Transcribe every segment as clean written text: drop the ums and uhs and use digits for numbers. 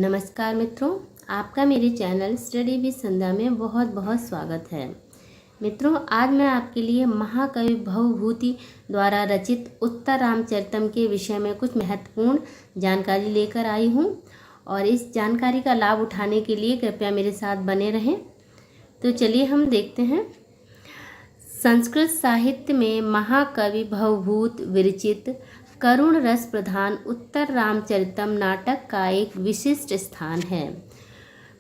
नमस्कार मित्रों, आपका मेरे चैनल स्टडी विद संध्या में बहुत बहुत स्वागत है। मित्रों, आज मैं आपके लिए महाकवि भवभूति द्वारा रचित उत्तर रामचरितम के विषय में कुछ महत्वपूर्ण जानकारी लेकर आई हूँ और इस जानकारी का लाभ उठाने के लिए कृपया मेरे साथ बने रहें। तो चलिए हम देखते हैं। संस्कृत साहित्य में महाकवि भवभूत विरचित करुण रस प्रधान उत्तर रामचरितम नाटक का एक विशिष्ट स्थान है।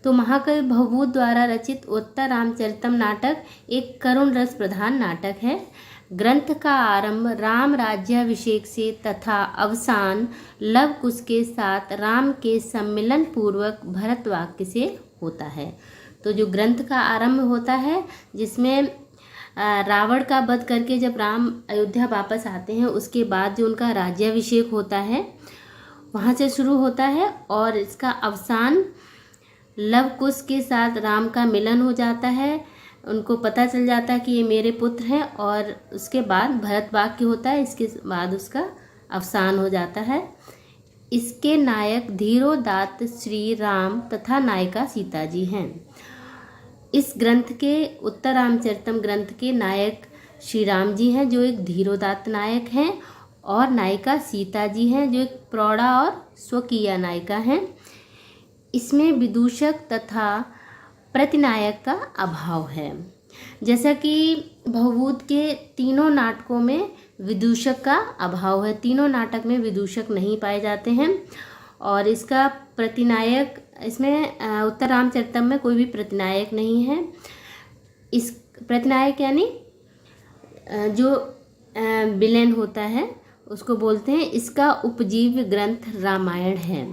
तो महाकवि भवभूत द्वारा रचित उत्तर रामचरितम नाटक एक करुण रस प्रधान नाटक है। ग्रंथ का आरंभ राम राज्याभिषेक से तथा अवसान लव कुश के साथ राम के सम्मिलन पूर्वक भरत वाक्य से होता है। तो जो ग्रंथ का आरंभ होता है, जिसमें रावण का वध करके जब राम अयोध्या वापस आते हैं, उसके बाद जो उनका राज्याभिषेक होता है वहाँ से शुरू होता है और इसका अवसान लव कुश के साथ राम का मिलन हो जाता है। उनको पता चल जाता है कि ये मेरे पुत्र हैं और उसके बाद भरत वाक्य होता है। इसके बाद उसका अवसान हो जाता है। इसके नायक धीरोदात्त श्री राम तथा नायिका सीता जी हैं। इस ग्रंथ के उत्तर रामचरितम ग्रंथ के नायक श्री राम जी हैं, जो एक धीरोदात्त नायक हैं, और नायिका सीता जी हैं, जो एक प्रौढ़ा और स्वकीय नायिका हैं। इसमें विदूषक तथा प्रतिनायक का अभाव है। जैसा कि भवभूत के तीनों नाटकों में विदूषक का अभाव है, तीनों नाटक में विदूषक नहीं पाए जाते हैं। और इसका प्रतिनायक, इसमें उत्तर रामचरितम में कोई भी प्रतिनायक नहीं है। इस प्रतिनायक यानी जो विलेन होता है उसको बोलते हैं। इसका उपजीव्य ग्रंथ रामायण है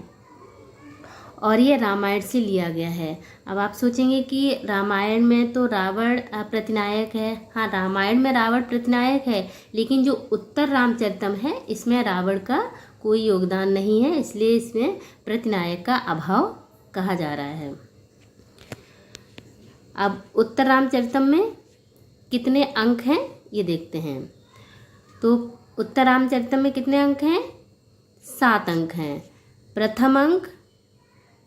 और ये रामायण से लिया गया है। अब आप सोचेंगे कि रामायण में तो रावण प्रतिनायक है। हाँ, रामायण में रावण प्रतिनायक है, लेकिन जो उत्तर रामचरितम है इसमें रावण का कोई योगदान नहीं है, इसलिए इसमें प्रतिनायक का अभाव कहा जा रहा है। अब उत्तर रामचरितम में कितने अंक हैं ये देखते हैं। तो उत्तर रामचरितम में कितने अंक हैं? 7 अंक हैं। प्रथम अंक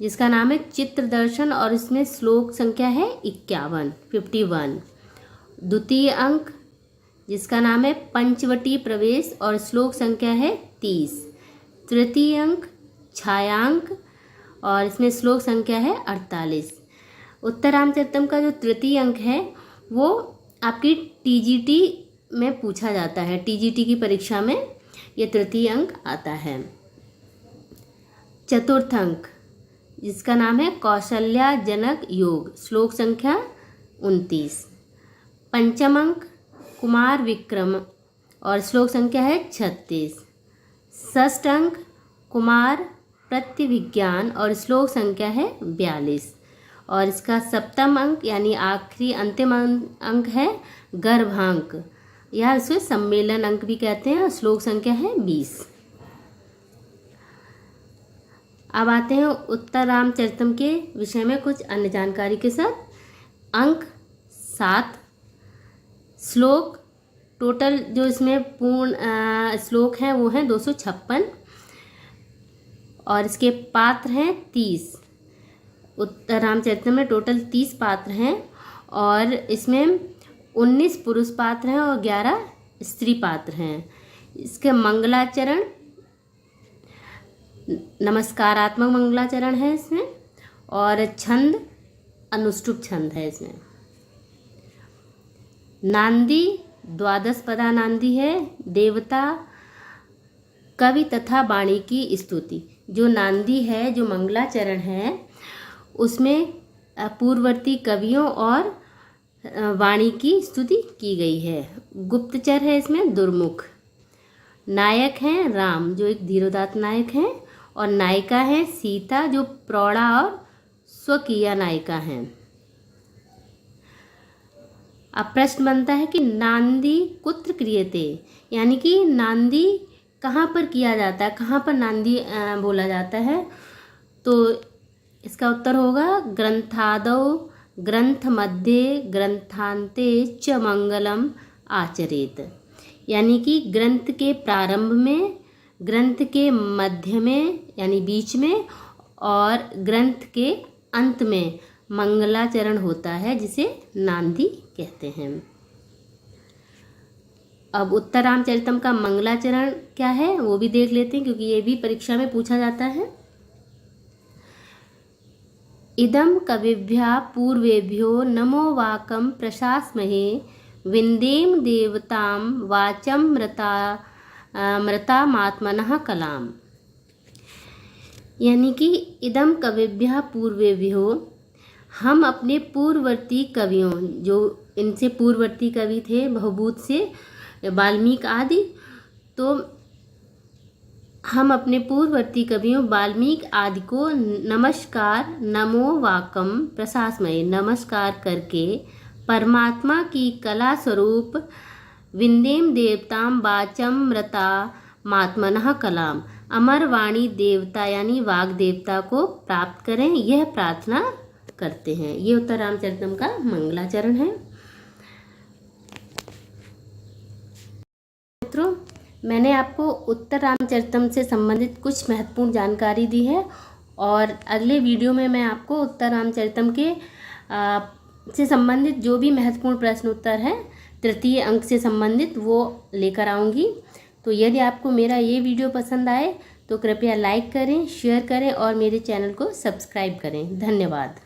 जिसका नाम है चित्र दर्शन और इसमें श्लोक संख्या है 51। द्वितीय अंक जिसका नाम है पंचवटी प्रवेश और श्लोक संख्या है 30। तृतीय अंक छायांक और इसमें श्लोक संख्या है 48। उत्तर रामचरितम का जो तृतीय अंक है वो आपकी टीजीटी में पूछा जाता है। टीजीटी की परीक्षा में ये तृतीय अंक आता है। चतुर्थ अंक जिसका नाम है कौशल्याजनक योग, श्लोक संख्या 29। पंचम अंक कुमार विक्रम और श्लोक संख्या है 36। षष्ठ अंक कुमार प्रतिविज्ञान और श्लोक संख्या है 42। और इसका सप्तम अंक यानी आखिरी अंतिम अंक है गर्भांक, या इसे सम्मेलन अंक भी कहते हैं, और श्लोक संख्या है 20। अब आते हैं उत्तर रामचरितम के विषय में कुछ अन्य जानकारी के साथ। अंक 7, श्लोक टोटल जो इसमें पूर्ण श्लोक हैं वो हैं 256 और इसके पात्र हैं 30। उत्तर रामचरितम में टोटल 30 पात्र हैं और इसमें 19 पुरुष पात्र हैं और 11 स्त्री पात्र हैं। इसके मंगलाचरण नमस्कारात्मक मंगलाचरण है इसमें, और छंद अनुष्टुप छंद है इसमें। नांदी 12 पदा नांदी है। देवता कवि तथा वाणी की स्तुति। जो नांदी है, जो मंगलाचरण है, उसमें पूर्ववर्ती कवियों और वाणी की स्तुति की गई है। गुप्तचर है इसमें दुर्मुख। नायक हैं राम, जो एक धीरोदात्त नायक हैं, और नायिका है सीता, जो प्रौढ़ा और स्वकीय नायिका हैं। अब प्रश्न बनता है कि नांदी कुत्र क्रियते, यानी कि नांदी कहाँ पर किया जाता है, कहाँ पर नांदी बोला जाता है। तो इसका उत्तर होगा ग्रंथादौ ग्रंथ मध्य ग्रंथांते च मंगलम आचरेत, यानी कि ग्रंथ के प्रारंभ में, ग्रंथ के मध्य में यानी बीच में, और ग्रंथ के अंत में मंगलाचरण होता है जिसे नांदी कहते हैं। अब उत्तर रामचरितम का मंगलाचरण क्या है वो भी देख लेते हैं, क्योंकि ये भी परीक्षा में पूछा जाता है। इदं कविभ्यः पूर्वेभ्यो नमो वाकं प्रशास्महे विन्देम देवतां वाचं मृतामात्मनः कलाम। यानी कि इदं कविभ्यः पूर्वेभ्यो, हम अपने पूर्ववर्ती कवियों, जो इनसे पूर्ववर्ती कवि थे भवभूत से वाल्मीकि आदि, तो हम अपने पूर्ववर्ती कवियों वाल्मीकि आदि को नमस्कार, नमो वाकम प्रशास्महे, नमस्कार करके परमात्मा की कला स्वरूप विन्देम देवतां वाचं मृता मात्मनः कलाम, अमर वाणी देवता यानी वाग देवता को प्राप्त करें, यह प्रार्थना करते हैं। ये उत्तर रामचरितम का मंगलाचरण है। मित्रों, मैंने आपको उत्तर रामचरितम से संबंधित कुछ महत्वपूर्ण जानकारी दी है, और अगले वीडियो में मैं आपको उत्तर रामचरितम के से संबंधित जो भी महत्वपूर्ण प्रश्न उत्तर है तृतीय अंक से संबंधित वो लेकर आऊँगी। तो यदि आपको मेरा ये वीडियो पसंद आए तो कृपया लाइक करें, शेयर करें और मेरे चैनल को सब्सक्राइब करें। धन्यवाद।